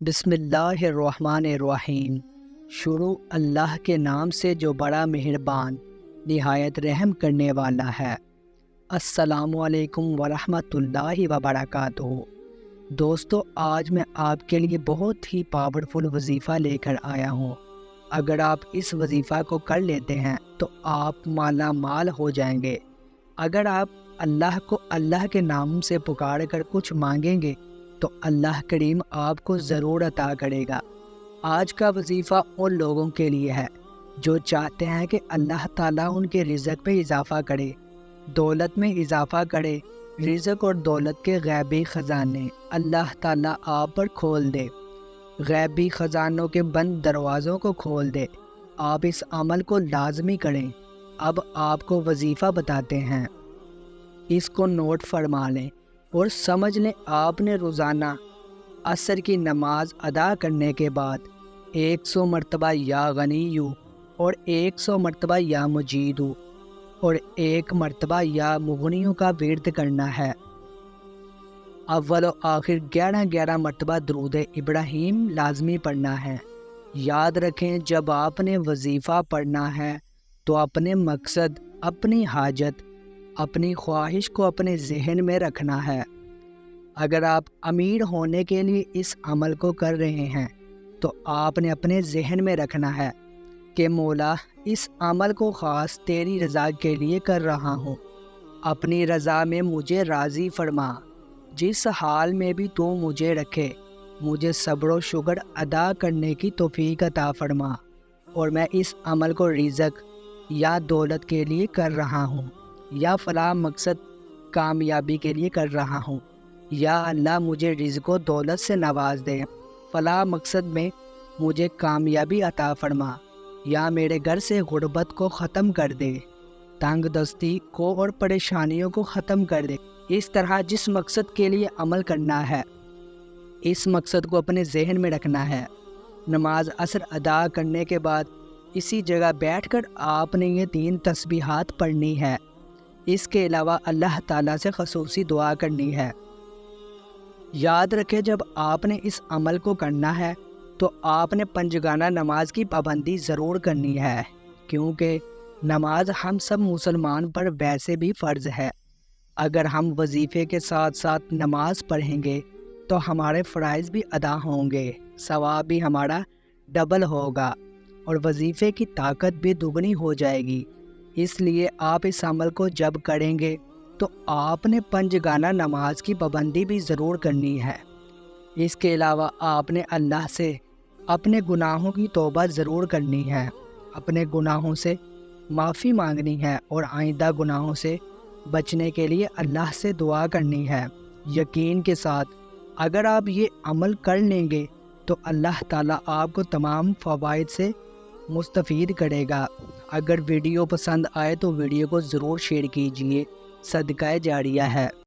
بسم اللہ الرحمن الرحیم۔ شروع اللہ کے نام سے جو بڑا مہربان نہایت رحم کرنے والا ہے۔ السلام علیکم ورحمۃ اللہ وبرکاتہ۔ دوستو، آج میں آپ کے لیے بہت ہی پاورفل وظیفہ لے کر آیا ہوں۔ اگر آپ اس وظیفہ کو کر لیتے ہیں تو آپ مالا مال ہو جائیں گے۔ اگر آپ اللہ کو اللہ کے نام سے پکار کر کچھ مانگیں گے تو اللہ کریم آپ کو ضرور عطا کرے گا۔ آج کا وظیفہ ان لوگوں کے لیے ہے جو چاہتے ہیں کہ اللہ تعالیٰ ان کے رزق پہ اضافہ کرے، دولت میں اضافہ کرے۔ رزق اور دولت کے غیبی خزانے اللہ تعالیٰ آپ پر کھول دے، غیبی خزانوں کے بند دروازوں کو کھول دے۔ آپ اس عمل کو لازمی کریں۔ اب آپ کو وظیفہ بتاتے ہیں، اس کو نوٹ فرما لیں اور سمجھ لیں۔ آپ نے روزانہ عصر کی نماز ادا کرنے کے بعد 100 مرتبہ یا غنیو اور 100 مرتبہ یا مجیدو اور 1 مرتبہ یا مغنیوں کا ورد کرنا ہے۔ اول و آخر 11 مرتبہ درود ابراہیم لازمی پڑھنا ہے۔ یاد رکھیں، جب آپ نے وظیفہ پڑھنا ہے تو اپنے مقصد، اپنی حاجت، اپنی خواہش کو اپنے ذہن میں رکھنا ہے۔ اگر آپ امیر ہونے کے لیے اس عمل کو کر رہے ہیں تو آپ نے اپنے ذہن میں رکھنا ہے کہ مولا، اس عمل کو خاص تیری رضا کے لیے کر رہا ہوں۔ اپنی رضا میں مجھے راضی فرما، جس حال میں بھی تو مجھے رکھے، مجھے صبر و شکر ادا کرنے کی توفیق عطا فرما، اور میں اس عمل کو رزق یا دولت کے لیے کر رہا ہوں، یا فلاں مقصد کامیابی کے لیے کر رہا ہوں۔ یا اللہ مجھے رزق و دولت سے نواز دے، فلاں مقصد میں مجھے کامیابی عطا فرما، یا میرے گھر سے غربت کو ختم کر دے، تنگ دستی کو اور پریشانیوں کو ختم کر دے۔ اس طرح جس مقصد کے لیے عمل کرنا ہے، اس مقصد کو اپنے ذہن میں رکھنا ہے۔ نماز عصر ادا کرنے کے بعد اسی جگہ بیٹھ کر آپ نے یہ 3 تسبیحات پڑھنی ہے۔ اس کے علاوہ اللہ تعالیٰ سے خصوصی دعا کرنی ہے۔ یاد رکھیں، جب آپ نے اس عمل کو کرنا ہے تو آپ نے 5 گانا نماز کی پابندی ضرور کرنی ہے، کیونکہ نماز ہم سب مسلمان پر ویسے بھی فرض ہے۔ اگر ہم وظیفے کے ساتھ ساتھ نماز پڑھیں گے تو ہمارے فرائض بھی ادا ہوں گے، ثواب بھی ہمارا ڈبل ہوگا، اور وظیفے کی طاقت بھی دگنی ہو جائے گی۔ اس لیے آپ اس عمل کو جب کریں گے تو آپ نے 5 گانا نماز کی پابندی بھی ضرور کرنی ہے۔ اس کے علاوہ آپ نے اللہ سے اپنے گناہوں کی توبہ ضرور کرنی ہے، اپنے گناہوں سے معافی مانگنی ہے، اور آئندہ گناہوں سے بچنے کے لیے اللہ سے دعا کرنی ہے۔ یقین کے ساتھ اگر آپ یہ عمل کر لیں گے تو اللہ تعالیٰ آپ کو تمام فوائد سے مستفید کرے گا۔ اگر ویڈیو پسند آئے تو ویڈیو کو ضرور شیئر کیجیے، صدقہ جاریہ ہے۔